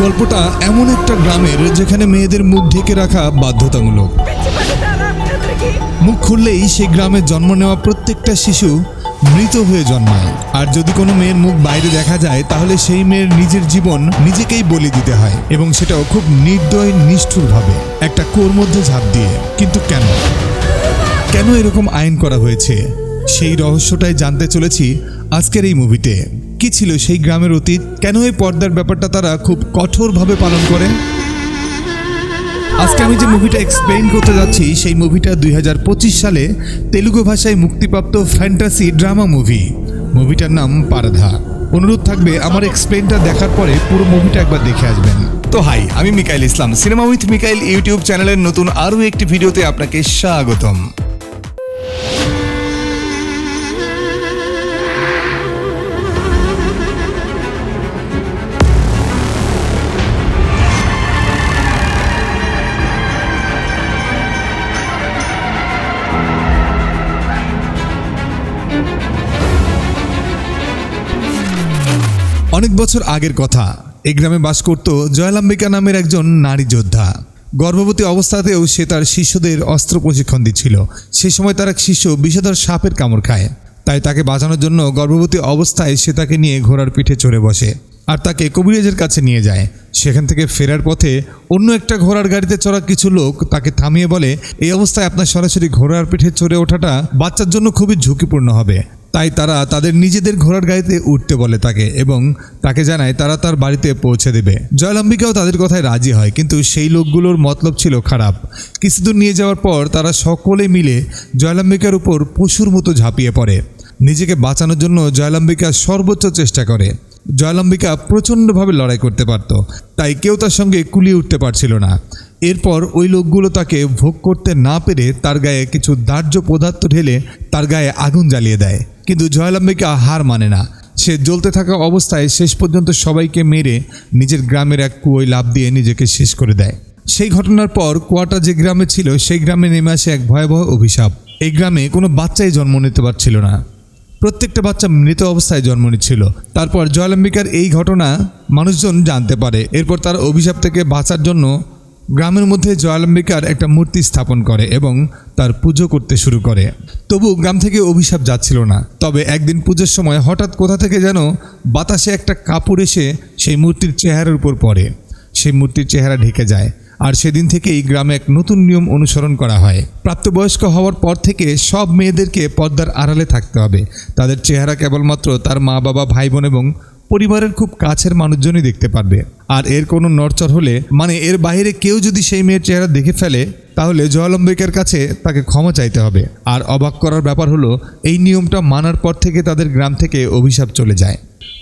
গল্পটা এমন একটা গ্রামের যেখানে মেয়েদের মুখ ঢেকে রাখা বাধ্যতামূলক। মুখ খুললেই সেই গ্রামে জন্ম নেওয়া প্রত্যেকটা শিশু মৃত হয়ে জন্মায়। আর যদি কোনো মেয়ের মুখ বাইরে দেখা যায় তাহলে সেই মেয়ের নিজের জীবন নিজেকেই বলি দিতে হয়, এবং সেটাও খুব নির্দয় নিষ্ঠুরভাবে একটা কুয়োর মধ্যে ঝাঁপ দিয়ে। কিন্তু কেন এরকম আইন করা হয়েছে সেই রহস্যটাই জানতে চলেছি আজকের এই মুভিতে। কি ছিল সেই গ্রামের অতীত, কেন এই পর্দার ব্যাপারটা তারা খুব কঠোরভাবে পালন করে। আজকে আমি যে মুভিটা এক্সপ্লেইন করতে যাচ্ছি সেই মুভিটা 2025 সালে তেলুগু ভাষায় মুক্তিপ্রাপ্ত ফ্যান্টাসি ড্রামা মুভি। মুভিটার নাম পারধা। অনুরোধ থাকবে আমার এক্সপ্লেইনটা দেখার পরে পুরো মুভিটা একবার দেখে আসবেন। তো হাই, আমি মিকাইল ইসলাম, সিনেমা উইথ মিকাইল ইউটিউব চ্যানেলের নতুন আরও একটি ভিডিওতে আপনাকে স্বাগতম। অনেক বছর আগের কথা, এই গ্রামে বাস করত জয়লাম্বিকা নামের একজন নারী যোদ্ধা। গর্ভবতী অবস্থাতেও সে তার শিশুদের অস্ত্র প্রশিক্ষণ দিচ্ছিল। সে সময় তার এক শিশু বিষধর সাপের কামড় খায়, তাই তাকে বাঁচানোর জন্য গর্ভবতী অবস্থায় সে তাকে নিয়ে ঘোড়ার পিঠে চড়ে বসে আর তাকে কবিরাজের কাছে নিয়ে যায়। সেখান থেকে ফেরার পথে অন্য একটা ঘোড়ার গাড়িতে চড়া কিছু লোক তাকে থামিয়ে বলে, এই অবস্থায় আপনার সরাসরি ঘোড়ার পিঠে চড়ে ওঠাটা বাচ্চার জন্য খুবই ঝুঁকিপূর্ণ হবে। তাই তারা তাদের নিজেদের ঘোড়ার গাড়িতে উঠতে বলে তাকে, এবং তাকে জানায় তারা তার বাড়িতে পৌঁছে দেবে। জয়লাম্বিকাও তাদের কথায় রাজি হয়, কিন্তু সেই লোকগুলোর মতলব ছিল খারাপ। কিছুদূর নিয়ে যাওয়ার পর তারা সকলে মিলে জয়লাম্বিকার উপর পশুর মতো ঝাঁপিয়ে পড়ে। নিজেকে বাঁচানোর জন্য জয়লাম্বিকা সর্বোচ্চ চেষ্টা করে। জয়লাম্বিকা প্রচণ্ডভাবে লড়াই করতে পারত, তাই কেউ তার সঙ্গে কুলিয়ে উঠতে পারছিল না। এরপর ওই লোকগুলো তাকে ভোগ করতে না পেরে তার গায়ে কিছু দাহ্য পদার্থ ঢেলে তার গায়ে আগুন জ্বালিয়ে দেয়। কিন্তু জয়লাম্বিকা হার মানে না। সে জ্বলতে থাকা অবস্থায় শেষ পর্যন্ত সবাইকে মেরে নিজের গ্রামের এক কুয়োয় লাফ দিয়ে নিজেকে শেষ করে দেয়। সেই ঘটনার পর কুয়াটা যে গ্রামে ছিল সেই গ্রামে নেমে আসে এক ভয়াবহ অভিশাপ। এই গ্রামে কোনো বাচ্চাই জন্ম নিতে পারছিল না, প্রত্যেকটা বাচ্চা মৃত অবস্থায় জন্ম নিচ্ছিল। তারপর জয়লাম্বিকার এই ঘটনা মানুষজন জানতে পারে। এরপর তার অভিশাপ থেকে বাঁচার জন্য গ্রামের মধ্যে জয়লাম্বিকার একটা মূর্তি স্থাপন করে এবং তার পুজো করতে শুরু করে। তবু গ্রাম থেকে অভিশাপ যাচ্ছিল না। তবে একদিন পুজোর সময় হঠাৎ কোথা থেকে যেন বাতাসে একটা কাপড় এসে সেই মূর্তির চেহারার উপর পড়ে। সেই মূর্তির চেহারা ঢেকে যায়, আর সেদিন থেকেই গ্রামে এক নতুন নিয়ম অনুসরণ করা হয়। প্রাপ্তবয়স্ক হওয়ার পর থেকে সব মেয়েদেরকে পর্দার আড়ালে থাকতে হবে। তাদের চেহারা কেবলমাত্র তার মা বাবা, ভাই বোন এবং পরিবারের খুব কাছের মানুষজনই দেখতে পারবে। আর এর কোনো নড়চড় হলে, মানে এর বাইরে কেউ যদি সেই মেয়ের চেহারা দেখে ফেলে, তাহলে জয়লাম্বিকার কাছে তাকে ক্ষমা চাইতে হবে। আর অবাক করার ব্যাপার হলো, এই নিয়মটা মানার পর থেকে তাদের গ্রাম থেকে অভিশাপ চলে যায়।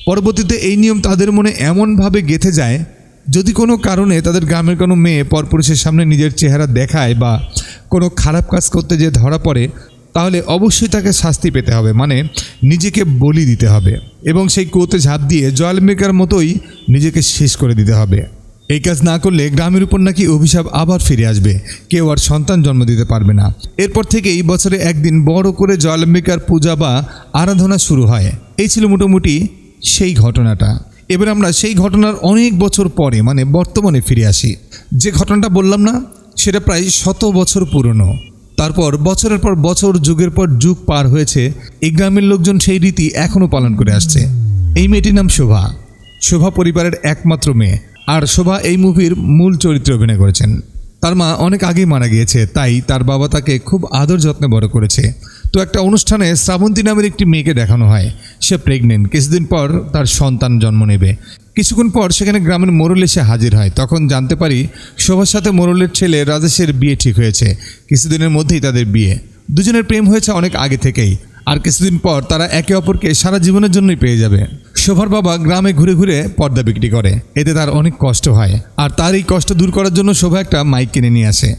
পরবর্তীতে এই নিয়ম তাদের মনে এমনভাবে গেঁথে যায়, যদি কোনো কারণে তাদের গ্রামের কোনো মেয়ে পরপুরুষের সামনে নিজের চেহারা দেখায় বা কোনো খারাপ কাজ করতে যে ধরা পড়ে, তাহলে অবশ্যই তাকে শাস্তি পেতে হবে, মানে নিজেকে বলি দিতে হবে, এবং সেই কুয়োতে ঝাঁপ দিয়ে জয়লাম্বিকার মতোই নিজেকে শেষ করে দিতে হবে। এই কাজ না করলে গ্রামের উপর নাকি অভিশাপ আবার ফিরে আসবে, কেউ আর সন্তান জন্ম দিতে পারবে না। এরপর থেকেই বছরে একদিন বড় করে জয়লাম্বিকার পূজা বা আরাধনা শুরু হয়। এই ছিল মোটামুটি সেই ঘটনাটা। এবার আমরা সেই ঘটনার অনেক বছর পরে, মানে বর্তমানে ফিরে আসি। যে ঘটনাটা বললাম না, সেটা প্রায় 100 বছর পুরনো। তারপর বছরের পর বছর, যুগের পর যুগ পার হয়েছে, এই গ্রামের লোকজন সেই রীতি এখনও পালন করে আসছে। এই মেয়েটির নাম শোভা। শোভা পরিবারের একমাত্র মেয়ে, আর শোভা এই মুভির মূল চরিত্রে অভিনয় করেছেন। তার মা অনেক আগেই মারা গিয়েছে, তাই তার বাবা তাকে খুব আদর যত্নে বড় করেছে। তো একটা অনুষ্ঠানে শ্রাবন্তী নামের একটি মেয়েকে দেখানো হয়। সে প্রেগনেন্ট, কিছুদিন পর তার সন্তান জন্ম নেবে। কিছুক্ষণ পর সেখানে গ্রামের মোড়ল এসে হাজির হয়। তখন জানতে পারি শোভার সাথে মোড়লের ছেলে রাজেশের বিয়ে ঠিক হয়েছে। কিছুদিনের মধ্যেই তাদের বিয়ে। দুজনের প্রেম হয়েছে অনেক আগে থেকেই, আর কিছুদিন পর তারা একে অপরকে সারা জীবনের জন্যই পেয়ে যাবে। শোভার বাবা গ্রামে ঘুরে ঘুরে পর্দা বিক্রি করে, এতে তার অনেক কষ্ট হয়। আর তার এই কষ্ট দূর করার জন্য শোভা একটা মাইক কিনে নিয়ে আসে।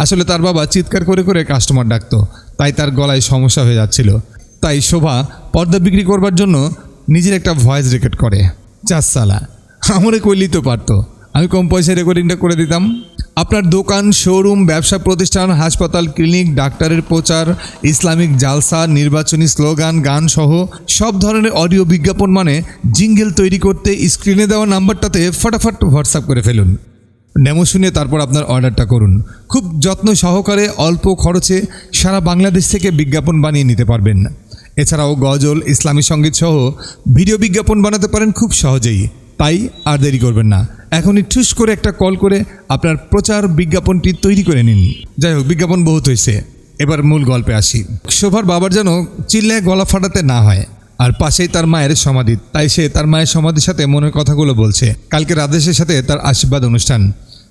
আসলে তার বাবা চিৎকার করে করে কাস্টমার ডাকতো, তাই তার গলায় সমস্যা হয়ে যাচ্ছিল। তাই শোভা পর্দা বিক্রি করবার জন্য নিজের একটা ভয়েস রেকর্ড করে। চাষালা আমারে কইলেই তো পারতো, আমি কম পয়সায় রেকর্ডিংটা করে দিতাম। আপনার দোকান, শোরুম, ব্যবসা প্রতিষ্ঠান, হাসপাতাল, ক্লিনিক, ডাক্তারের প্রচার, ইসলামিক জালসা, নির্বাচনী স্লোগান, গান সহ সব ধরনের অডিও বিজ্ঞাপন, মানে জিঙ্গেল তৈরি করতে স্ক্রিনে দেওয়া নাম্বারটাতে ফটাফট হোয়াটসঅ্যাপ করে ফেলুন। ডেমো শুনে তারপর আপনার অর্ডারটা করুন। খুব যত্ন সহকারে অল্প খরচে সারা বাংলাদেশ থেকে বিজ্ঞাপন বানিয়ে নিতে পারবেন। এছাড়াও গজল, ইসলামী সঙ্গীত সহ ভিডিও বিজ্ঞাপন বানাতে পারেন খুব সহজেই। তাই আর দেরি করবেন না, এখনই ঠুস করে একটা কল করে আপনার প্রচার বিজ্ঞাপনটি তৈরি করে নিন। যাই হোক, বিজ্ঞাপন বহুত হয়েছে, এবার মূল গল্পে আসি। শোভার বাবার যেন চিল্লায় গলা ফাটাতে না হয়, আর পাশেই তার মায়ের সমাধি, তাই সে তার মায়ের সমাধির সাথে মনের কথাগুলো বলছে। কালকে রাজেশের সাথে তার আশীর্বাদ অনুষ্ঠান,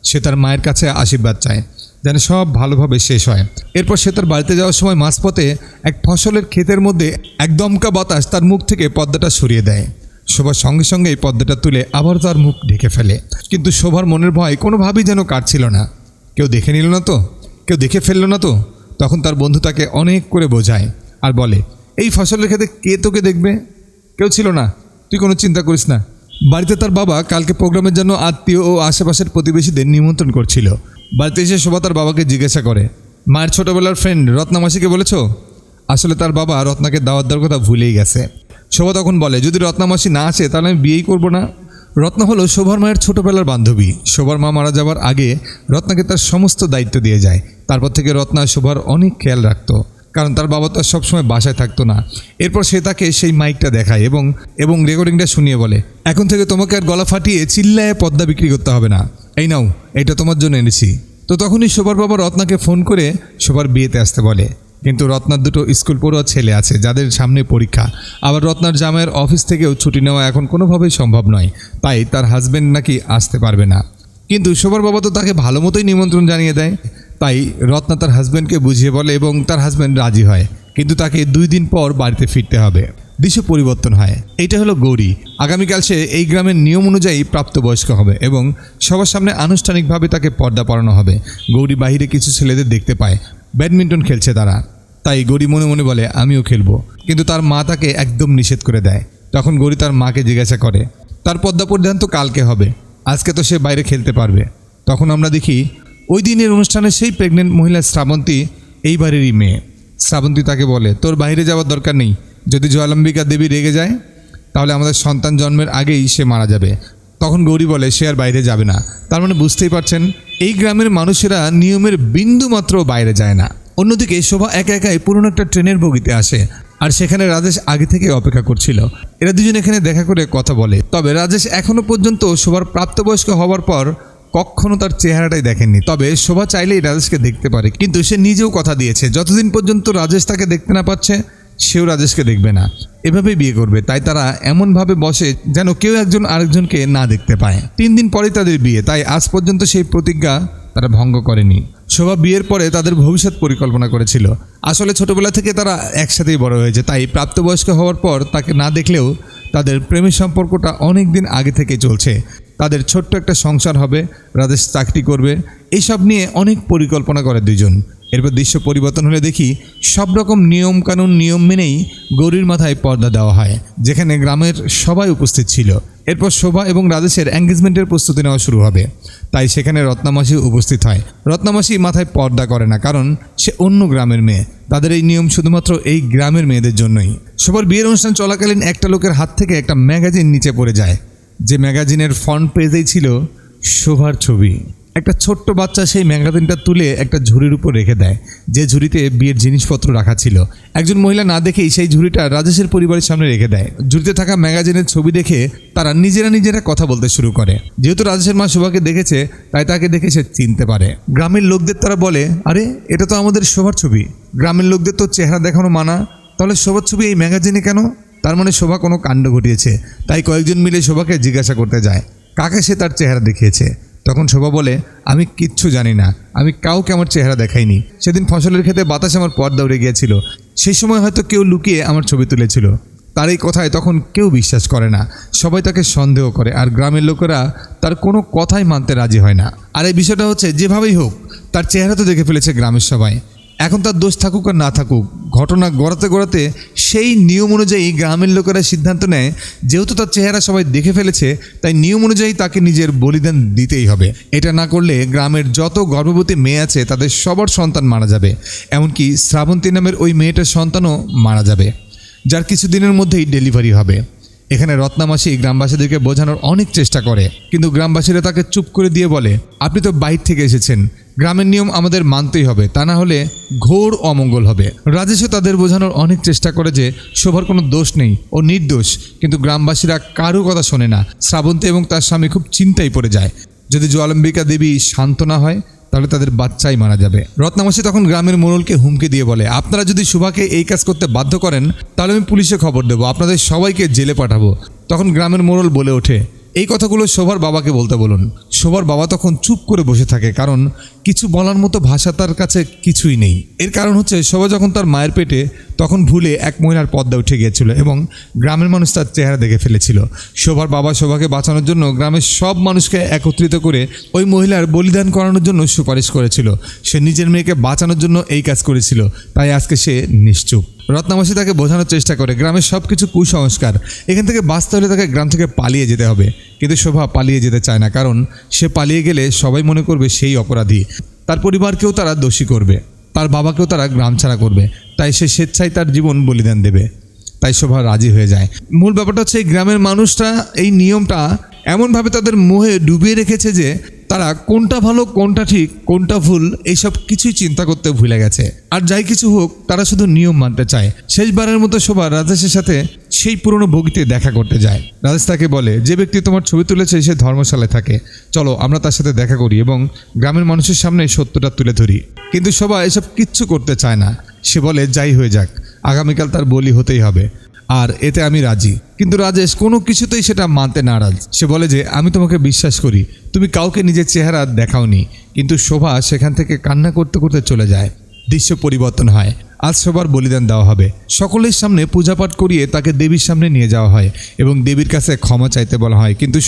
সে তার মায়ের কাছে আশীর্বাদ চায় যেন সব ভালোভাবে শেষ হয়। এরপর সে তার বাড়িতে যাওয়ার সময় মাঝপথে এক ফসলের ক্ষেতের মধ্যে এক দমকা বাতাস তার মুখ থেকে পর্দাটা সরিয়ে দেয়। শোভা সঙ্গে সঙ্গে এই পর্দাটা তুলে আবার তার মুখ ঢেকে ফেলে, কিন্তু শোভার মনের ভয় কোনোভাবেই যেন কাটছিল না। কেউ দেখে নিল না তো, কেউ দেখে ফেললো না তো। তখন তার বন্ধু তাকে অনেক করে বোঝায় আর বলে, এই ফসলের ক্ষেতে কে তোকে দেখবে? কেউ ছিল না, তুই কোনো চিন্তা করিস না। বাড়িতে তার বাবা কালকে প্রোগ্রামের জন্য আত্মীয় ও আশেপাশের প্রতিবেশীদের নিমন্ত্রণ করছিল। বাড়িতে এসে শোভা তার বাবাকে জিজ্ঞাসা করে, মায়ের ছোটোবেলার ফ্রেন্ড রত্না মাসিকে বলেছ? আসলে তার বাবা রত্নাকে দাওয়াত দেওয়ার কথা ভুলেই গেছে। শোভা তখন বলে, যদি রত্না মাসি না আসে তাহলে আমি বিয়েই করবো না। রত্না হলো শোভার মায়ের ছোটোবেলার বান্ধবী। শোভার মা মারা যাওয়ার আগে রত্নাকে তার সমস্ত দায়িত্ব দিয়ে যায়। তারপর থেকে রত্না শোভার অনেক খেয়াল রাখতো, কারণ তার বাবা তো সবসময় বাসায় থাকতো না। এরপর সে তাকে সেই মাইকটা দেখায় এবং রেকর্ডিংটা শুনিয়ে বলে, এখন থেকে তোমাকে আর গলা ফাটিয়ে চিল্লায় পর্দা বিক্রি করতে হবে না, এই নাও, এটা তোমার জন্য এনেছি। তো তখনই শোভার বাবা রত্নাকে ফোন করে শোভার বিয়েতে আসতে বলে। কিন্তু রত্নার দুটো স্কুল পড়ুয়া ছেলে আছে যাদের সামনে পরীক্ষা, আবার রত্নার জামাইয়ের অফিস থেকেও ছুটি নেওয়া এখন কোনোভাবেই সম্ভব নয়, তাই তার হাজব্যান্ড নাকি আসতে পারবে না। কিন্তু শোভার বাবা তো তাকে ভালো মতোই নিমন্ত্রণ জানিয়ে দেয়। তাই রত্না তার হাজব্যান্ডকে বুঝিয়ে বলে এবং তার হাজব্যান্ড রাজি হয়, কিন্তু তাকে 2 দিন পর বাড়িতে ফিরতে হবে। দৃশ্য পরিবর্তন হয়। এইটা হলো গৌরী। আগামীকাল সে এই গ্রামের নিয়ম অনুযায়ী প্রাপ্তবয়স্ক হবে এবং সবার সামনে আনুষ্ঠানিকভাবে তাকে পর্দা পরানো হবে। গৌরী বাহিরে কিছু ছেলেদের দেখতে পায়, ব্যাডমিন্টন খেলছে তারা। তাই গৌরী মনে মনে বলে, আমিও খেলবো, কিন্তু তার মা তাকে একদম নিষেধ করে দেয়। তখন গৌরী তার মাকে জিজ্ঞাসা করে, তার পর্দা পরিধান তো কালকে হবে, আজকে তো সে বাইরে খেলতে পারবে। তখন আমরা দেখি ওই দিনের অনুষ্ঠানে সেই প্রেগনেন্ট মহিলা শ্রাবন্তী এই বাড়িরই মেয়ে। শ্রাবন্তী তাকে বলে, তোর বাইরে যাওয়ার দরকার নেই, যদি জয়ালম্বিকা দেবী রেগে যায় তাহলে আমাদের সন্তান জন্মের আগেই সে মারা যাবে। তখন গৌরী বলে সে আর বাইরে যাবে না। তার মানে বুঝতেই পারছেন, এই গ্রামের মানুষেরা নিয়মের বিন্দু মাত্র বাইরে যায় না। অন্যদিকে শোভা একা একাই পুরনো একটা ট্রেনের বগিতে আসে, আর সেখানে রাজেশ আগে থেকে অপেক্ষা করছিল। এরা দুজন এখানে দেখা করে কথা বলে। তবে রাজেশ এখনো পর্যন্ত শোভার প্রাপ্তবয়স্ক হওয়ার পর কখনো তার চেহারাটাই দেখেননি। তবে শোভা চাইলেই রাজেশকে দেখতে পারে, কিন্তু সে নিজেও কথা দিয়েছে যতদিন পর্যন্ত রাজেশ তাকে দেখতে না পাচ্ছে সেও রাজেশকে দেখবে না, এভাবেই বিয়ে করবে। তাই তারা এমনভাবে বসে যেন কেউ একজন আরেকজনকে না দেখতে পায়। 3 দিন পরেই তাদের বিয়ে, তাই আজ পর্যন্ত সেই প্রতিজ্ঞা তারা ভঙ্গ করেনি। শোভা বিয়ের পরে তাদের ভবিষ্যৎ পরিকল্পনা করেছিল। আসলে ছোটবেলা থেকে তারা একসাথেই বড় হয়েছে, তাই প্রাপ্তবয়স্ক হওয়ার পর তাকে না দেখলেও তাদের প্রেমের সম্পর্কটা অনেক দিন আগে থেকে চলছে। তাদের ছোট্ট একটা সংসার হবে, রাজেশ চাকরি করবে, এইসব নিয়ে অনেক পরিকল্পনা করে দুজন। এরপর দৃশ্য পরিবর্তন হলে দেখি সব রকম নিয়মকানুন নিয়ম মেনেই গৌরীর মাথায় পর্দা দেওয়া হয়, যেখানে গ্রামের সবাই উপস্থিত ছিল। এরপর শোভা এবং রাজেশের এঙ্গেজমেন্টের প্রস্তুতি নেওয়া শুরু হবে, তাই সেখানে রত্নামাসি উপস্থিত হয়। রত্নামাসি মাথায় পর্দা করে না, কারণ সে অন্য গ্রামের মেয়ে। তাদের এই নিয়ম শুধুমাত্র এই গ্রামের মেয়েদের জন্যই। শোভার বিয়ের অনুষ্ঠান চলাকালীন একটা লোকের হাত থেকে একটা ম্যাগাজিন নিচে পড়ে যায়, যে ম্যাগাজিনের ফ্রন্ট পেজেই ছিল শোভার ছবি। একটা ছোট্ট বাচ্চা সেই ম্যাগাজিনটা তুলে একটা ঝুড়ির উপর রেখে দেয়, যে ঝুড়িতে বিয়ের জিনিসপত্র রাখা ছিল। একজন মহিলা না দেখেই সেই ঝুড়িটা রাজেশের পরিবারের সামনে রেখে দেয়। ঝুড়িতে থাকা ম্যাগাজিনের ছবি দেখে তারা নিজেরা কথা বলতে শুরু করে। যেহেতু রাজেশের মা শোভাকে দেখেছে, তাই তাকে দেখে সে চিনতে পারে। গ্রামের লোকদের তারা বলে, আরে এটা তো আমাদের শোভার ছবি। গ্রামের লোকদের তো চেহারা দেখানো মানা, তাহলে শোভার ছবি এই ম্যাগাজিনে কেন? তার মানে শোভা কোনো কাণ্ড ঘটিয়েছে। তাই কয়েকজন মিলে শোভাকে জিজ্ঞাসা করতে যায় কাকে সে তার চেহারা দেখিয়েছে। তখন শোভা বলে, আমি কিচ্ছু জানি না, আমি কাউকে আমার চেহারা দেখাইনি। সেদিন ফসলের ক্ষেতে বাতাসে আমার পর্দা উড়ে গিয়েছিল, সেই সময় হয়তো কেউ লুকিয়ে আমার ছবি তুলেছিল। তার এই কথায় তখন কেউ বিশ্বাস করে না, সবাই তাকে সন্দেহ করে, আর গ্রামের লোকেরা তার কোনো কথাই মানতে রাজি হয় না। আর এই বিষয়টা হচ্ছে, যেভাবেই হোক তার চেহারা তো দেখে ফেলেছে গ্রামের সবাই। এখন তার দোষ থাকুক আর না থাকুক, ঘটনা গড়াতে সেই নিয়ম অনুযায়ী গ্রামের লোকেরা সিদ্ধান্ত নেয়, যেহেতু তার চেহারা সবাই দেখে ফেলেছে, তাই নিয়ম অনুযায়ী তাকে নিজের বলিদান দিতেই হবে। এটা না করলে গ্রামের যত গর্ভবতী মেয়ে আছে তাদের সবার সন্তান মারা যাবে। এমনকি শ্রাবন্তী নামের ওই মেয়েটার সন্তানও মারা যাবে, যার কিছুদিনের মধ্যেই ডেলিভারি হবে। এখানে রত্নামাসি গ্রামবাসীদেরকে বোঝানোর অনেক চেষ্টা করে, কিন্তু গ্রামবাসীরা তাকে চুপ করে দিয়ে বলে, আপনি তো বাইরে থেকে এসেছেন, গ্রামের নিয়ম আমাদের মানতেই হবে, তা না হলে ঘোর অমঙ্গল হবে। রাজেশও তাদের বোঝানোর অনেক চেষ্টা করে যে শোভার কোনো দোষ নেই, ও নির্দোষ, কিন্তু গ্রামবাসীরা কারো কথা শোনে না। শ্রাবন্তী এবং তার স্বামী খুব চিন্তায় পড়ে যায়, যদি জয়ালম্বিকা দেবী শান্ত না হয় তাহলে তাদের বাচ্চাই মারা যাবে। রত্নামাসি তখন গ্রামের মোড়লকে হুমকি দিয়ে বলে, আপনারা যদি শোভাকে এই কাজ করতে বাধ্য করেন তাহলে আমি পুলিশে খবর দেবো, আপনাদের সবাইকে জেলে পাঠাবো। তখন গ্রামের মোড়ল বলে ওঠে, এই কথাগুলো শোভার বাবাকে বলতে বলুন। শোভার বাবা তখন চুপ করে বসে থাকে, কারণ কিছু বলার মতো ভাষা তার কাছে কিছুই নেই। এর কারণ হচ্ছে শোভা যখন তার মায়ের পেটে তখন ভুলে এক মহিলার পর্দা উঠে গিয়েছিল এবং গ্রামের মানুষ তার চেহারা দেখে ফেলেছিল। শোভার বাবা শোভাকে বাঁচানোর জন্য গ্রামের সব মানুষকে একত্রিত করে ওই মহিলার বলিদান করানোর জন্য সুপারিশ করেছিল। সে নিজের মেয়েকে বাঁচানোর জন্য এই কাজ করেছিল, তাই আজকে সে নিশ্চুপ। রত্নামাসি তাকে বোঝানোর চেষ্টা করে গ্রামের সব কিছু কুসংস্কার, এখান থেকে বাঁচতে হলে তাকে গ্রাম থেকে পালিয়ে যেতে হবে। কিন্তু শোভা পালিয়ে যেতে চায় না, কারণ সে পালিয়ে গেলে সবাই মনে করবে সেই অপরাধী, তার পরিবারকেও তারা দোষী করবে, তার বাবাকেও তারা গ্রাম ছাড়া করবে, তাই সে স্বেচ্ছায় তার জীবন বলিদান দেবে। তাই শোভা রাজি হয়ে যায়। মূল ব্যাপারটা হচ্ছে এই গ্রামের মানুষরা এই নিয়মটা এমনভাবে তাদের মোহে ডুবিয়ে রেখেছে যে তারা কোনটা ভালো কোনটা ঠিক কোনটা ভুল এইসব কিছুই চিন্তা করতে ভুলে গেছে। আর যাই কিছু হোক তারা শুধু নিয়ম মানতে চায়। শেষবারের মতো শোভা রাজেশের সাথে সেই পুরনো ভোগীতে দেখা করতে যায়। রাজেশ তাকে বলে, যে ব্যক্তি তোমার ছবি তুলেছে সে ধর্মশালায় থাকে, চলো আমরা তার সাথে দেখা করি এবং গ্রামের মানুষের সামনে সত্যটা তুলে ধরি। কিন্তু শোভা এসব কিচ্ছু করতে চায় না। সে বলে, যাই হয়ে যাক, আগামীকাল তার বলি হতেই হবে, আর এতে আমি রাজি। কিন্তু রাজেশ কোনো কিছুতেই সেটা মানতে নারাজ। সে বলে যে আমি তোমাকে বিশ্বাস করি, তুমি কাউকে নিজের চেহারা দেখাওনি। কিন্তু শোভা সেখান থেকে কান্না করতে করতে চলে যায়। দৃশ্য পরিবর্তন হয়। আজ শোভার বলিদান দেওয়া হবে। সকলের সামনে পূজাপাঠ করিয়ে তাকে দেবীর সামনে নিয়ে যাওয়া হয় এবং দেবীর কাছে ক্ষমা চাইতে বলা হয়। কিন্তু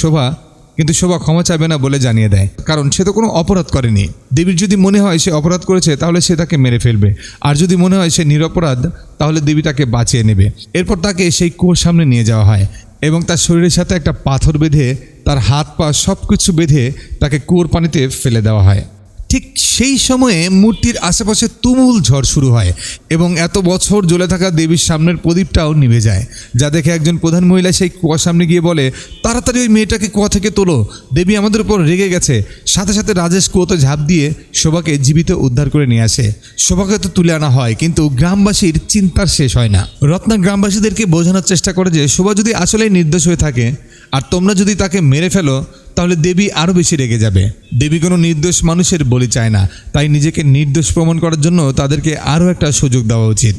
শোভা ক্ষমা চাইবে না বলে জানিয়ে দেয়, কারণ সে তো কোনো অপরাধ করেনি। দেবীর যদি মনে হয় সে অপরাধ করেছে তাহলে সে তাকে মেরে ফেলবে, আর যদি মনে হয় সে নিরপরাধ তাহলে দেবী তাকে বাঁচিয়ে নেবে। এরপর তাকে সেই কুয়োর সামনে নিয়ে যাওয়া হয় এবং তার শরীরের সাথে একটা পাথর বেঁধে তার হাত পা সব কিছু বেঁধে তাকে কুয়োর পানিতে ফেলে দেওয়া হয়। ঠিক সেই সময়ে মূর্তির আশেপাশে তুমুল ঝড় শুরু হয় এবং এত বছর জ্বলে থাকা দেবীর সামনের প্রদীপটাও নিভে যায়, যা দেখে একজন প্রধান মহিলা সেই কুয়ার সামনে গিয়ে বলে, তাড়াতাড়ি ওই মেয়েটাকে কুয়া থেকে তোলো, দেবী আমাদের উপর রেগে গেছে। সাথে সাথে রাজেশ কুয়োতে ঝাঁপ দিয়ে শোভাকে জীবিত উদ্ধার করে নিয়ে আসে। শোভাকে তো তুলে আনা হয়, কিন্তু গ্রামবাসীর চিন্তার শেষ হয় না। রত্না গ্রামবাসীদেরকে বোঝানোর চেষ্টা করে যে শোভা যদি আসলেই নির্দোষ হয়ে থাকে আর তোমরা যদি তাকে মেরে ফেলো তাহলে দেবী আরও বেশি রেগে যাবে। দেবী কোনো নির্দোষ মানুষের বলি চায় না, তাই নিজেকে নির্দোষ প্রমাণ করার জন্য তাদেরকে আরও একটা সুযোগ দেওয়া উচিত।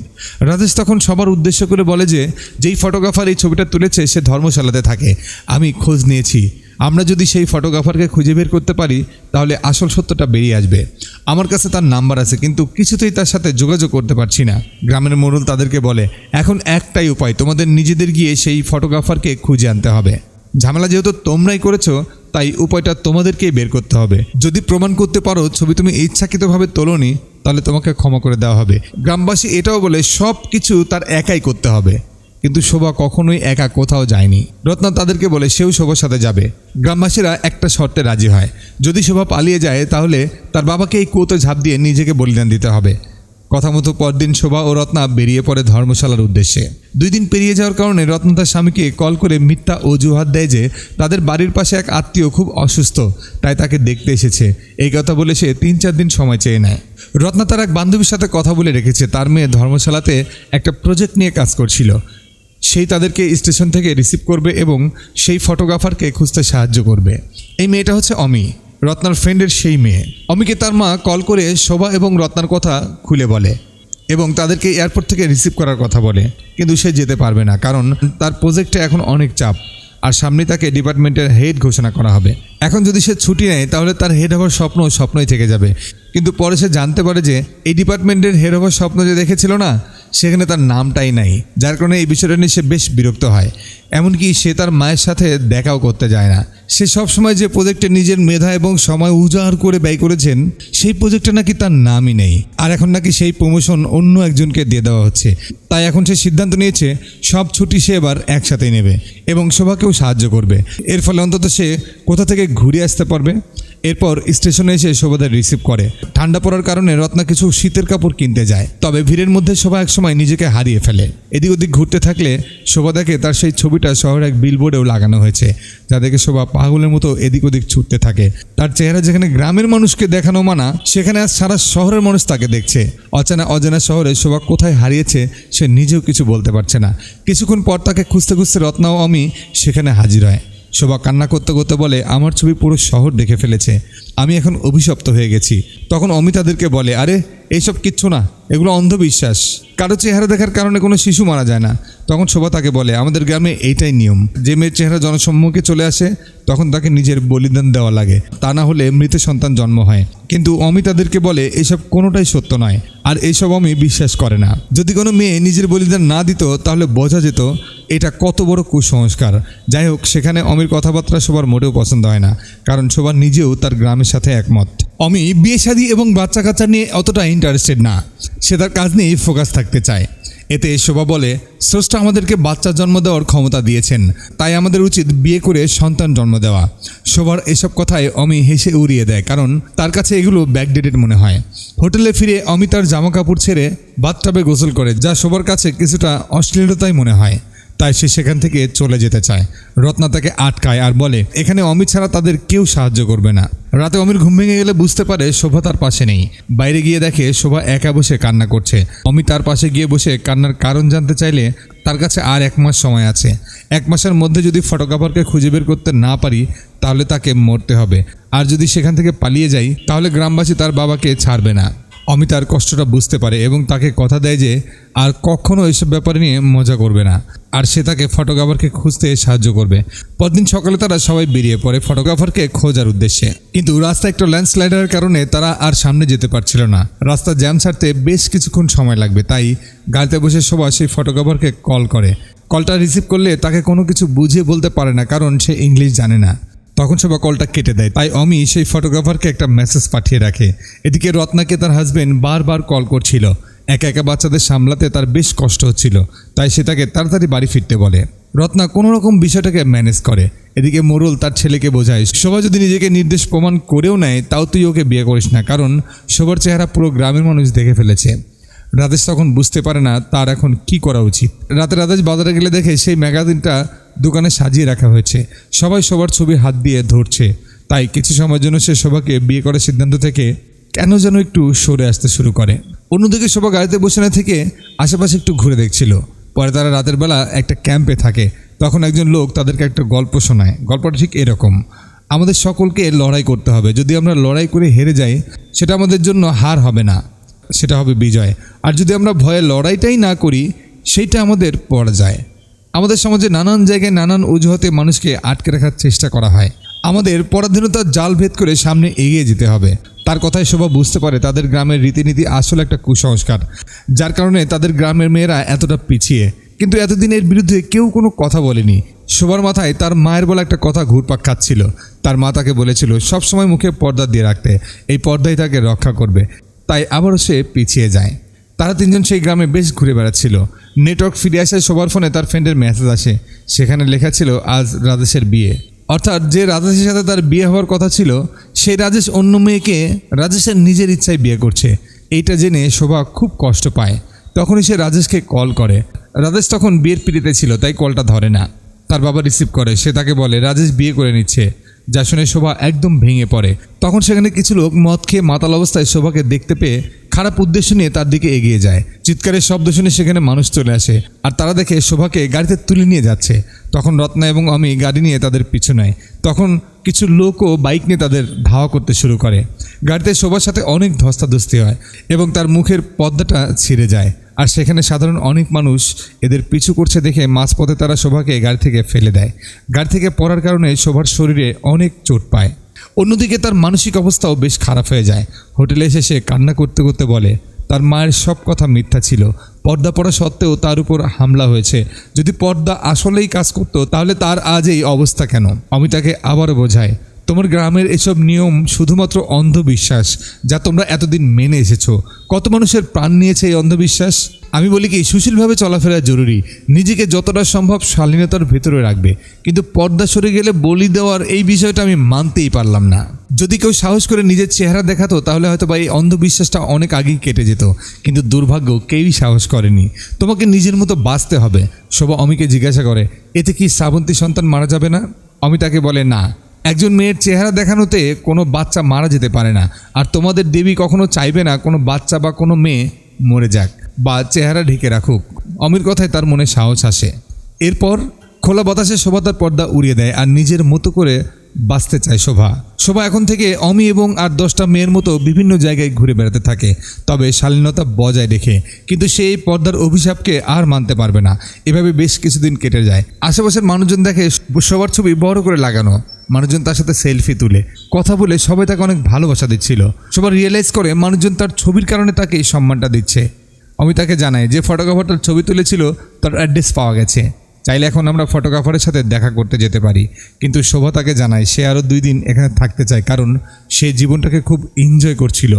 রাজেশ তখন সবার উদ্দেশ্য করে বলে যে যেই ফটোগ্রাফার এই ছবিটা তুলেছে সে ধর্মশালাতে থাকে, আমি খোঁজ নিয়েছি। আমরা যদি সেই ফটোগ্রাফারকে খুঁজে বের করতে পারি তাহলে আসল সত্যটা বেরিয়ে আসবে। আমার কাছে তার নাম্বার আছে, কিন্তু কিছুতেই তার সাথে যোগাযোগ করতে পারছি না। গ্রামের মোড়ল তাদেরকে বলে, এখন একটাই উপায়, তোমাদের নিজেদের গিয়ে সেই ফটোগ্রাফারকে খুঁজে আনতে হবে। ঝামেলা যেহেতু তোমরাই করেছো তাই উপায়টা তোমাদেরকেই বের করতে হবে। যদি প্রমাণ করতে পারো ছবি তুমি ইচ্ছাকৃতভাবে তোলোনি তাহলে তোমাকে ক্ষমা করে দেওয়া হবে। গ্রামবাসী এটাও বলে সব কিছু তার একাই করতে হবে, কিন্তু শোভা কখনোই একা কোথাও যায়নি। রত্না তাদেরকে বলে সেও শোভার সাথে যাবে। গ্রামবাসীরা একটা শর্তে রাজি হয়, যদি শোভা পালিয়ে যায় তাহলে তার বাবাকে এই কুয়োতে ঝাঁপ দিয়ে নিজেকে বলিদান দিতে হবে। কথা মতো পরদিন শোভা ও রত্না বেরিয়ে পড়ে ধর্মশালার উদ্দেশ্যে। 2 দিন পেরিয়ে যাওয়ার কারণে রত্না তার স্বামীকে কল করে মিথ্যা অজুহাত দেয় যে তাদের বাড়ির পাশে এক আত্মীয় খুব অসুস্থ, তাই তাকে দেখতে এসেছে। এই কথা বলে সে 3-4 দিন সময় চেয়ে নেয়। রত্না তার এক বান্ধবীর সাথে কথা বলে রেখেছে, তার মেয়ে ধর্মশালাতে একটা প্রজেক্ট নিয়ে কাজ করছিল। সেই তাদেরকে স্টেশন থেকে রিসিভ করবে এবং সেই ফটোগ্রাফারকে খুঁজতে সাহায্য করবে। এই মেয়েটা হচ্ছে অমি, রত্নার ফ্রেন্ডের সেই মেয়ে। অমিকে তার মা কল করে শোভা এবং রত্নার কথা খুলে বলে এবং তাদেরকে এয়ারপোর্ট থেকে রিসিভ করার কথা বলে, কিন্তু সে যেতে পারবে না, কারণ তার প্রজেক্টে এখন অনেক চাপ আর সামনেই তাকে ডিপার্টমেন্টের হেড ঘোষণা করা হবে। এখন যদি সে ছুটি নেয় তাহলে তার হেড হওয়ার স্বপ্নই থেকে যাবে। কিন্তু পরে সে জানতে পারে যে এই ডিপার্টমেন্টের হেড হওয়ার স্বপ্ন যে দেখেছিল না, সেখানে তার নামটাই নাই, যার কারণে এই বিষয়টা নিয়ে সে বেশ বিরক্ত হয়। এমনকি সে তার মায়ের সাথে দেখাও করতে যায় না। সে সবসময় যে প্রজেক্টে নিজের মেধা এবং সময় উজাড় করে ব্যয় করেছেন সেই প্রজেক্টে নাকি তার নামই নেই, আর এখন নাকি সেই প্রমোশন অন্য একজনকে দিয়ে দেওয়া হচ্ছে। তাই এখন সে সিদ্ধান্ত নিয়েছে সব ছুটি সে এবার একসাথেই নেবে এবং শোভাকেও সাহায্য করবে। এর ফলে অন্তত সে কোথা থেকে ঘুরে আসতে পারবে এরপর স্টেশনে এসে শোভাদের রিসিভ করে। ঠান্ডা পড়ার কারণে রত্না কিছু শীতের কাপড় কিনতে যায়, তবে ভিড়ের মধ্যে শোভা একসময় নিজেকে হারিয়ে ফেলে। এদিক ওদিক ঘুরতে থাকলে শোভা দেখে তার সেই ছবিটা শহরের এক বিলবোর্ডেও লাগানো হয়েছে, যা দেখে শোভা পাগলের মতো এদিক ওদিক ছুটতে থাকে। তার চেহারা যেখানে গ্রামের মানুষকে দেখানো মানা, সেখানে আজ সারা শহরের মানুষ তাকে দেখছে। অজানা শহরে শোভা কোথায় হারিয়েছে সে নিজেও কিছু বলতে পারছে না। কিছুক্ষণ পর তাকে খুঁজতে খুঁজতে রত্না ও অমি সেখানে হাজির হয়। শোভা কান্না করতে করতে বলে, আমার ছবি পুরো শহর দেখে ফেলেছে, আমি এখন অভিশপ্ত হয়ে গেছি। তখন অমি তাদেরকে বলে, আরে এইসব কিচ্ছু না, এগুলো অন্ধবিশ্বাস, কারো চেহারা দেখার কারণে কোনো শিশু মারা যায় না। তখন শোভা তাকে বলে, আমাদের গ্রামে এইটাই নিয়ম, যে মেয়ের চেহারা জনসম্মুখে চলে আসে তখন তাকে নিজের বলিদান দেওয়া লাগে, তা না হলে মৃত সন্তান জন্ম হয়। কিন্তু অমি তাদেরকে বলে এসব কোনোটাই সত্য নয়, আর এইসব অমি বিশ্বাস করে না। যদি কোনো মেয়ে নিজের বলিদান না দিত তাহলে বোঝা যেত এটা কত বড় কুসংস্কার। যাই হোক, সেখানে অমির কথাবার্তা শোভার মোটেও পছন্দ হয় না, কারণ শোভা নিজেও তার গ্রামের সাথে একমত। অমি বিয়ে শাদী এবং বাচ্চা কাচ্চা নিয়ে অতটা ইন্টারেস্টেড না, সে তার কাজ নিয়েই ফোকাস থাকতে চায়। এতে শোভা বলে, স্রষ্টা আমাদেরকে বাচ্চা জন্ম দেওয়ার ক্ষমতা দিয়েছেন, তাই আমাদের উচিত বিয়ে করে সন্তান জন্ম দেওয়া। শোভার এসব কথায় অমি হেসে উড়িয়ে দেয়, কারণ তার কাছে এগুলো ব্যাকডেটেড মনে হয়। হোটেলে ফিরে অমি তার জামা কাপড় ছেড়ে বাথটাবে গোসল করে, যা শোভার কাছে কিছুটা অশ্লীলতাই মনে হয়, তাই সে সেখান থেকে চলে যেতে চায়। রত্না তাকে আটকায় আর বলে, এখানে অমিত ছাড়া তাদের কেউ সাহায্য করবে না। রাতে অমির ঘুম ভেঙে গেলে বুঝতে পারে শোভা তার পাশে নেই। বাইরে গিয়ে দেখে শোভা একা বসে কান্না করছে। অমি তার পাশে গিয়ে বসে কান্নার কারণ জানতে চাইলে তার কাছে আর 1 মাস সময় আছে। 1 মাসের মধ্যে যদি ফটোগ্রাফারকে খুঁজে বের করতে না পারি তাহলে তাকে মরতে হবে, আর যদি সেখান থেকে পালিয়ে যাই তাহলে গ্রামবাসী তার বাবাকে ছাড়বে না। অমি তার কষ্টটা বুঝতে পারে এবং তাকে কথা দেয় যে আর কখনো এসব ব্যাপারে নিয়ে মজা করবে না, আর সে তাকে ফটোগ্রাফারকে খুঁজতে সাহায্য করবে। পরদিন সকালে তারা সবাই বেরিয়ে পড়ে ফটোগ্রাফারকে খোঁজার উদ্দেশ্যে, কিন্তু রাস্তায় একটা ল্যান্ডস্লাইডারের কারণে তারা আর সামনে যেতে পারছিল না। রাস্তা জ্যাম ছাড়তে বেশ কিছুক্ষণ সময় লাগবে, তাই গাড়িতে বসে সবাই সেই ফটোগ্রাফারকে কল করে। কলটা রিসিভ করলে তাকে কোনো কিছু বুঝিয়ে বলতে পারে না, কারণ সে ইংলিশ জানে না। তখন শোভা কলটা কেটে দেয়, তাই অমি সেই ফটোগ্রাফারকে একটা মেসেজ পাঠিয়ে রাখে। এদিকে রত্নাকে তার হাজবেন্ড বারবার কল করছিল। একা একা বাচ্চাদের সামলাতে তার বেশ কষ্ট হচ্ছিল, তাই সে তাকে তাড়াতাড়ি বাড়ি ফিরতে বলে। রত্না কোনো রকম বিষয়টাকে ম্যানেজ করে। এদিকে মোরল তার ছেলেকে বোঝায়, শোভা যদি নিজেকে নির্দোষ প্রমাণ করেও নেয় তাও তুই ওকে বিয়ে করিস না, কারণ শোভার চেহারা পুরো গ্রামের মানুষ দেখে ফেলেছে। রাজেশ তখন বুঝতে পারে না তার এখন কি করা উচিত। রাতে রাজেশ বাজারে গেলে দেখে সেই ম্যাগাজিনটা দোকানে সাজিয়ে রাখা হয়েছে, সবাই সবার ছবি হাত দিয়ে ধরছে। তাই কিছু সময়ের জন্য সে শোভাকে বিয়ে করার সিদ্ধান্ত থেকে কেন যেন একটু সরে আসতে শুরু করে। অন্যদিকে শোভা গাড়িতে বসে না থেকে আশেপাশে একটু ঘুরে দেখছিল। পরে তারা রাতের বেলা একটা ক্যাম্পে থাকে। তখন একজন লোক তাদেরকে একটা গল্প শোনায়। গল্পটা ঠিক এরকম, আমাদের সকলকে লড়াই করতে হবে, যদি আমরা লড়াই করে হেরে যাই সেটা আমাদের জন্য হার হবে না, সেটা হবে বিজয়। আর যদি আমরা ভয়ে লড়াইটাই না করি সেইটা আমাদের পরাজয়। আমাদের সমাজে নানান জায়গায় নানান অজুহাতে মানুষকে আটকে রাখার চেষ্টা করা হয়। আমাদের পরাধীনতার জাল ভেদ করে সামনে এগিয়ে যেতে হবে। তার কথায় শোভা বুঝতে পারে তাদের গ্রামের রীতিনীতি আসলে একটা কুসংস্কার, যার কারণে তাদের গ্রামের মেয়েরা এতটা পিছিয়ে। কিন্তু এতদিন এর বিরুদ্ধে কেউ কোনো কথা বলেনি। শোভার মাথায় তার মায়ের বলা একটা কথা ঘুরপাক খাচ্ছিল। তার মা তাকে বলেছিল সবসময় মুখে পর্দা দিয়ে রাখতে, এই পর্দাই তাকে রক্ষা করবে। তাই আবারও সে পিছিয়ে যায়। তারা তিনজন সেই গ্রামে বেশ ঘুরে বেড়াচ্ছিল। নেটওয়ার্ক ফিরে আসে শোভার ফোনে তার ফ্রেন্ডের মেসেজ আসে। সেখানে লেখা ছিল আজ রাজেশের বিয়ে, অর্থাৎ যে রাজেশের সাথে তার বিয়ে হওয়ার কথা ছিল সেই রাজেশ অন্য মেয়েকে রাজেশের নিজের ইচ্ছায় বিয়ে করছে। এইটা জেনে শোভা খুব কষ্ট পায়। তখনই সে রাজেশকে কল করে। রাজেশ তখন বিয়ের পিড়িতে ছিল, তাই কলটা ধরে না। তার বাবা রিসিভ করে। সে তাকে বলে রাজেশ বিয়ে করে নিচ্ছে, যা শুনে শোভা একদম ভেঙে পড়ে। তখন সেখানে কিছু লোক মদ খেয়ে মাতাল অবস্থায় শোভাকে দেখতে পেয়ে খারাপ উদ্দেশ্য নিয়ে তার দিকে এগিয়ে যায়। চিৎকারের শব্দ শুনে সেখানে মানুষ চলে আসে, আর তারা দেখে শোভাকে গাড়িতে তুলে নিয়ে যাচ্ছে। তখন রত্না এবং অমি গাড়ি নিয়ে তাদের পিছু নেয়। তখন কিছু লোকও বাইক নিয়ে তাদের ধাওয়া করতে শুরু করে। গাড়িতে শোভার সাথে অনেক ধস্তাধস্তি হয় এবং তার মুখের পর্দাটা ছিঁড়ে যায়। আর সেখানে সাধারণ অনেক মানুষ এদের পিছু করছে দেখে মাঝপথে তারা শোভাকে গাড়ি থেকে ফেলে দেয়। গাড়ি থেকে পড়ার কারণে শোভার শরীরে অনেক চোট পায়। অন্যদিকে তার মানসিক অবস্থাও বেশ খারাপ হয়ে যায়। হোটেলে এসে সে কান্না করতে করতে বলে তার মায়ের সব কথা মিথ্যা ছিল। পর্দা পড়া সত্ত্বেও তার উপর হামলা হয়েছে। যদি পর্দা আসলেই কাজ করতো তাহলে তার আজ এই অবস্থা কেন? আমি তাকে আবারও বোঝাই, তোমার গ্রামের এসব নিয়ম শুধুমাত্র অন্ধবিশ্বাস, যা তোমরা এতদিন মেনে এসেছো। কত মানুষের প্রাণ নিয়েছে এই অন্ধবিশ্বাস। আমি বলি কি, সুশীলভাবে চলাফেরা জরুরি, নিজেকে যতটা সম্ভব শালীনতার ভেতরে রাখবে, কিন্তু পর্দা সরে গেলে বলি দেওয়ার এই বিষয়টা আমি মানতেই পারলাম না। যদি কেউ সাহস করে নিজের চেহারা দেখাতো তাহলে হয়তো বা এই অন্ধবিশ্বাসটা অনেক আগেই কেটে যেত, কিন্তু দুর্ভাগ্য কেউই সাহস করেনি। তোমাকে নিজের মতো বাঁচতে হবে। শোভা অমিকে জিজ্ঞাসা করে, এতে কি শ্রাবন্তী সন্তান মারা যাবে না? অমি তাকে বলে, না, একজন মেয়ের চেহারা দেখানোতে কোনো বাচ্চা মারা যেতে পারে না, আর তোমাদের দেবী কখনো চাইবে না কোনো বাচ্চা বা কোনো মেয়ে মরে যাক বা চেহারা ঢেকে রাখুক। অমির কথায় তার মনে সাহস আসে। এরপর খোলা বাতাসে শোভা তার পর্দা উড়িয়ে দেয় আর নিজের মতো করে বাঁচতে চায় শোভা এখন থেকে অমি এবং আর 10টা মেয়ের মতো বিভিন্ন জায়গায় ঘুরে বেড়াতে থাকে, তবে শালীনতা বজায় রেখে। কিন্তু সে এই পর্দার অভিশাপকে আর মানতে পারবে না। এভাবে বেশ কিছুদিন কেটে যায়। আশেপাশের মানুষজন দেখে সবার ছবি বড় করে লাগানো, মানুষজন তার সাথে সেলফি তুলে কথা বলে সবাই তাকে অনেক ভালোবাসা দিচ্ছিল। সবাই রিয়েলাইজ করে মানুষজন তার ছবির কারণে তাকে এই সম্মানটা দিচ্ছে। অমি তাকে জানায় যে ফটোগ্রাফারটার ছবি তুলেছিল তার অ্যাড্রেস পাওয়া গেছে, চাইলে এখন আমরা ফটোগ্রাফারের সাথে দেখা করতে যেতে পারি। কিন্তু শোভা তাকে জানায় সে আরও 2 দিন এখানে থাকতে চায়, কারণ সে জীবনটাকে খুব এনজয় করছিল।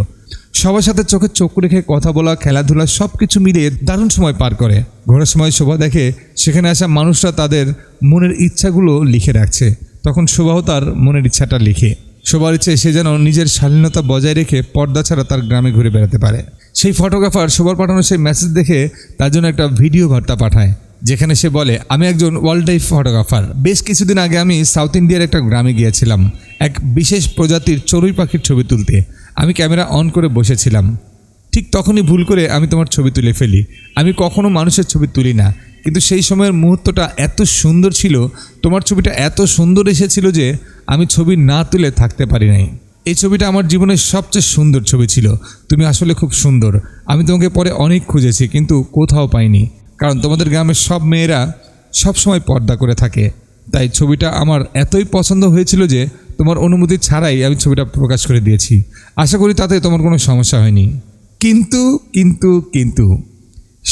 সবার সাথে চোখে চোখ রেখে কথা বলা, খেলাধুলা সব কিছু মিলিয়ে দারুণ সময় পার করে। ঘোরার সময় শোভা দেখে সেখানে আসা মানুষরা তাদের মনের ইচ্ছাগুলো লিখে রাখছে। তখন শোভাও তার মনের ইচ্ছাটা লিখে। শোভার ইচ্ছে সে যেন নিজের শালীনতা বজায় রেখে পর্দা ছাড়া তার গ্রামে ঘুরে বেড়াতে পারে। সেই ফটোগ্রাফার শোভার পাঠানো সেই মেসেজ দেখে তার জন্য একটা ভিডিও বার্তা পাঠায়, যেখানে সে বলে, আমি একজন ওয়াইল্ড লাইফ ফটোগ্রাফার। বেশ কিছুদিন আগে আমি সাউথ ইন্ডিয়ার একটা গ্রামে গিয়েছিলাম এক বিশেষ প্রজাতির চড়ুই পাখির ছবি তুলতে। আমি ক্যামেরা অন করে বসেছিলাম, ঠিক তখনই ভুল করে আমি তোমার ছবি তুলে ফেলি। আমি কখনো মানুষের ছবি তুলি না, কিন্তু সেই সময়ের মুহূর্তটা এত সুন্দর ছিল, তোমার ছবিটা এত সুন্দর এসেছিল যে আমি ছবি না তুলে থাকতে পারি নাই। এই ছবিটা আমার জীবনের সবচেয়ে সুন্দর ছবি ছিল। তুমি আসলে খুব সুন্দর। আমি তোমাকে পরে অনেক খুঁজেছি কিন্তু কোথাও পাইনি, কারণ তোমাদের গ্রামের সব মেয়েরা সব সময় পর্দা করে থাকে। তাই ছবিটা আমার এতই পছন্দ হয়েছিল যে তোমার অনুমতি ছাড়াই আমি ছবিটা প্রকাশ করে দিয়েছি। আশা করি তাতে তোমার কোনো সমস্যা হয়নি। কিন্তু কিন্তু কিন্তু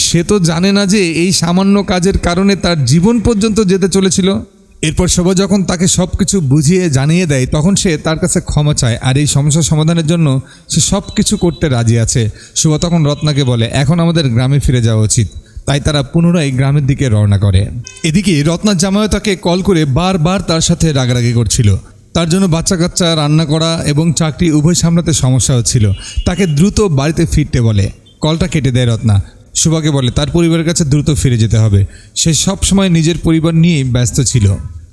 সে তো জানে না যে এই সামান্য কাজের কারণে তার জীবন পর্যন্ত যেতে চলেছিল। এরপর শোভা যখন তাকে সব কিছু বুঝিয়ে জানিয়ে দেয় তখন সে তার কাছে ক্ষমা চায়, আর এই সমস্যার সমাধানের জন্য সে সব কিছু করতে রাজি আছে। শোভা তখন রত্নাকে বলে, এখন আমাদের গ্রামে ফিরে যাওয়া উচিত। তাই তারা পুনরায় গ্রামের দিকে রওনা করে। এদিকে রত্নার জামাইও তাকে কল করে বারবার তার সাথে রাগারাগি করছিল। তার জন্য বাচ্চা কাচ্চা, রান্না করা এবং চাকরি উভয় সামলাতে সমস্যা হচ্ছিল। তাকে দ্রুত বাড়িতে ফিরতে বলে। কলটা কেটে দেয় রত্না। শোভাকে বলে তার পরিবারের কাছে দ্রুত ফিরে যেতে হবে। সে সব সময় নিজের পরিবার নিয়ে ব্যস্ত ছিল,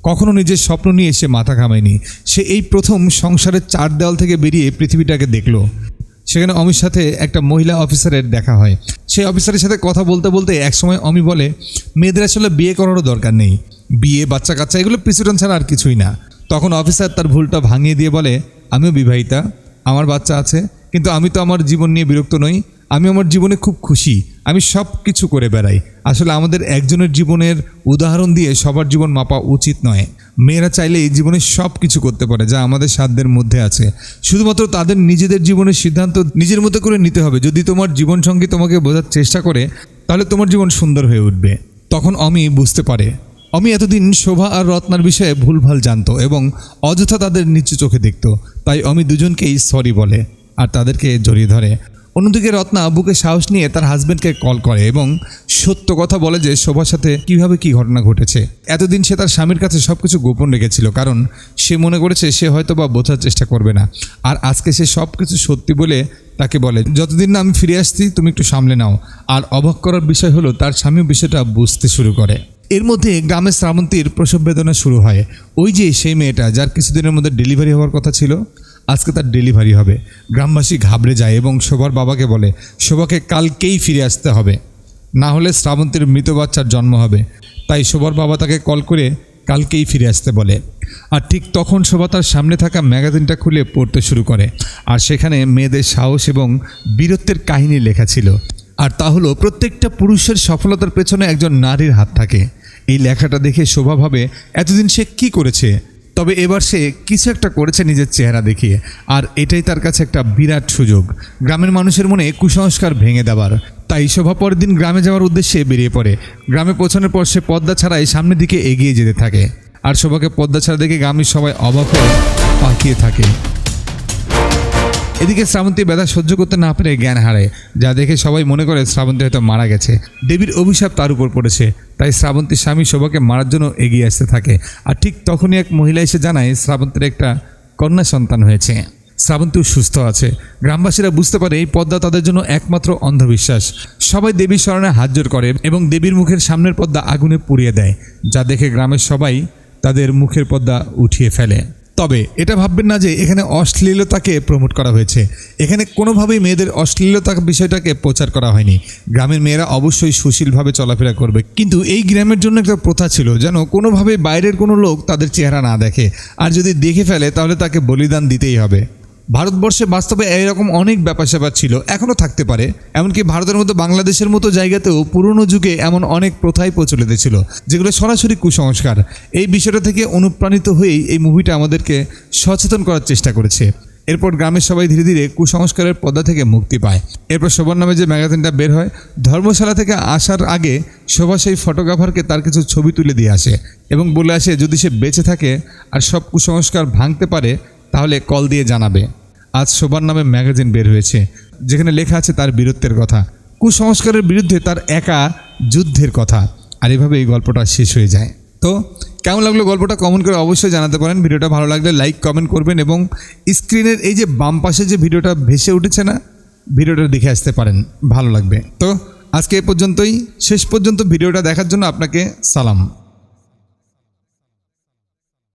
কখনো নিজের স্বপ্ন নিয়ে সে মাথা ঘামায়নি। সে এই প্রথম সংসারের 4 দেওয়াল থেকে বেরিয়ে পৃথিবীটাকে দেখলো। সেখানে অমির সাথে একটা মহিলা অফিসারের দেখা হয়। সেই অফিসারের সাথে কথা বলতে বলতে একসময় অমি বলে, মেয়েদের আসলে বিয়ে করারও দরকার নেই, বিয়ে, বাচ্চা কাচ্চা এগুলো পিছুটান ছাড়া আর কিছুই না। তখন অফিসার তার ভুলটা ভাঙিয়ে দিয়ে বলে, আমিও বিবাহিতা, আমার বাচ্চা আছে, কিন্তু আমি তো আমার জীবন নিয়ে বিরক্ত নই। আমি আমার জীবনে খুব খুশি, আমি সব কিছু করে বেড়াই। আসলে আমাদের একজনের জীবনের উদাহরণ দিয়ে সবার জীবন মাপা উচিত নয়। মেয়েরা চাইলেই জীবনে সব কিছু করতে পারে যা আমাদের সাধ্যের মধ্যে আছে। শুধুমাত্র তাদের নিজেদের জীবনের সিদ্ধান্ত নিজের মতো করে নিতে হবে। যদি তোমার জীবনসঙ্গী তোমাকে বোঝার চেষ্টা করে তাহলে তোমার জীবন সুন্দর হয়ে উঠবে। তখন অমি বুঝতে পারে। অমি এতদিন শোভা আর রত্নার বিষয়ে ভুলভাল জানতো এবং অযথা তাদের নিচু চোখে দেখত। তাই অমি দুজনকেই সরি বলে আর তাদেরকে জড়িয়ে ধরে। অন্যদিকে রত্না বুকে সাহস নিয়ে তার হাজব্যান্ডকে কল করে এবং সত্য কথা বলে যে শোভার সাথে কীভাবে কী ঘটনা ঘটেছে। এতদিন সে তার স্বামীর কাছে সব কিছু গোপন রেখেছিল, কারণ সে মনে করেছে সে হয়তো বা বোঝার চেষ্টা করবে না। আর আজকে সে সব কিছু সত্যি বলে তাকে বলে, যতদিন না আমি ফিরে আসছি তুমি একটু সামলে নাও। আর অবাক করার বিষয় হলো তার স্বামী বিষয়টা বুঝতে শুরু করে। এর মধ্যে গ্রামে শ্রাবন্তীর প্রসব বেদনা শুরু হয়। ওই যে সেই মেয়েটা যার কিছুদিনের মধ্যে ডেলিভারি হওয়ার কথা ছিল, আজকে তার ডেলিভারি হবে। গ্রামবাসী ঘাবড়ে যায় এবং শোভার বাবাকে বলে শোভাকে কালকেই ফিরে আসতে হবে, না হলে শ্রাবন্তীর মৃত বাচ্চার জন্ম হবে। তাই শোভার বাবা তাকে কল করে কালকেই ফিরে আসতে বলে। আর ঠিক তখন শোভা তার সামনে থাকা ম্যাগাজিনটা খুলে পড়তে শুরু করে। আর সেখানে মেয়েদের সাহস এবং বীরত্বের কাহিনী লেখা ছিল। আর তা হলো প্রত্যেকটা পুরুষের সফলতার পেছনে একজন নারীর হাত থাকে। এই লেখাটা দেখে শোভা ভাবে এতদিন সে কী করেছে, তবে এবার সে কিছু একটা করেছে নিজের চেহারা দেখিয়ে। আর এটাই তার কাছে একটা বিরাট সুযোগ গ্রামের মানুষের মনে কুসংস্কার ভেঙে দেওয়ার। তাই শোভা পরের দিন গ্রামে যাওয়ার উদ্দেশ্যে বেরিয়ে পড়ে। গ্রামে পৌঁছানোর পর সে পর্দা ছাড়াই সামনের দিকে এগিয়ে যেতে থাকে। আর শোভাকে পর্দা ছাড়া দেখে গ্রামের সবাই অবাক হয়ে পাকিয়ে থাকে। এদিকে শ্রাবন্তী ব্যথা সহ্য করতে না পেরে জ্ঞান হারায়, যা দেখে সবাই মনে করে শ্রাবন্তী হয়তো মারা গেছে। দেবীর অভিশাপ তার উপর পড়েছে, তাই শ্রাবন্তীর স্বামী শোভাকে মারার জন্য এগিয়ে আসতে থাকে। আর ঠিক তখনই এক মহিলা এসে জানায় শ্রাবন্তীর একটা কন্যা সন্তান হয়েছে। শ্রাবন্তীও সুস্থ আছে। গ্রামবাসীরা বুঝতে পারে এই পদ্মা তাদের জন্য একমাত্র অন্ধবিশ্বাস। সবাই দেবীর শরণে হাত জোড় করে এবং দেবীর মুখের সামনের পর্দা আগুনে পুড়িয়ে দেয়, যা দেখে গ্রামের সবাই তাদের মুখের পর্দা উঠিয়ে ফেলে। তবে এটা ভাববেন না যে এখানে অশ্লীলতাকে প্রমোট করা হয়েছে। এখানে কোনোভাবেই মেয়েদের অশ্লীলতা বিষয়টাকে প্রচার করা হয়নি। গ্রামের মেয়েরা অবশ্যই সুশীলভাবে চলাফেরা করবে, কিন্তু এই গ্রামের জন্য একটা প্রথা ছিল যেন কোনোভাবে বাইরের কোনো লোক তাদের চেহারা না দেখে, আর যদি দেখে ফেলে তাহলে তাকে বলিদান দিতেই হবে। ভারতবর্ষে বাস্তবে এরকম অনেক ব্যাপার স্যাপার ছিল, এখনও থাকতে পারে। এমনকি ভারতের মতো বাংলাদেশের মতো জায়গাতেও পুরনো যুগে এমন অনেক প্রথাই প্রচলিত ছিল, যেগুলো সরাসরি কুসংস্কার। এই বিষয়টা থেকে অনুপ্রাণিত হয়েই এই মুভিটা আমাদেরকে সচেতন করার চেষ্টা করেছে। এরপর গ্রামের সবাই ধীরে ধীরে কুসংস্কারের পর্দা থেকে মুক্তি পায়। এরপর শোভার নামে যে ম্যাগাজিনটা বের হয়, ধর্মশালা থেকে আসার আগে শোভা সেই ফটোগ্রাফারকে তার কিছু ছবি তুলে দিয়ে আসে এবং বলে আসে যদি সে বেঁচে থাকে আর সব কুসংস্কার ভাঙতে পারে তাহলে কল দিয়ে জানাবে। আজ শোভার নামে ম্যাগাজিন বের হয়েছে, যেখানে লেখা আছে তার বীরত্বের কথা, কুসংস্কারের বিরুদ্ধে তার একা যুদ্ধের কথা। আর এভাবে এই গল্পটা শেষ হয়ে যায়। তো কেমন লাগলো গল্পটা কমেন্ট করে অবশ্যই জানাতে পারেন। ভিডিওটা ভালো লাগলে লাইক কমেন্ট করবেন এবং স্ক্রিনের এই যে বাম পাশে যে ভিডিওটা ভেসে উঠেছে না, ভিডিওটা দেখে আসতে পারেন, ভালো লাগবে। তো আজকে এ পর্যন্তই। শেষ পর্যন্ত ভিডিওটা দেখার জন্য আপনাকে সালাম।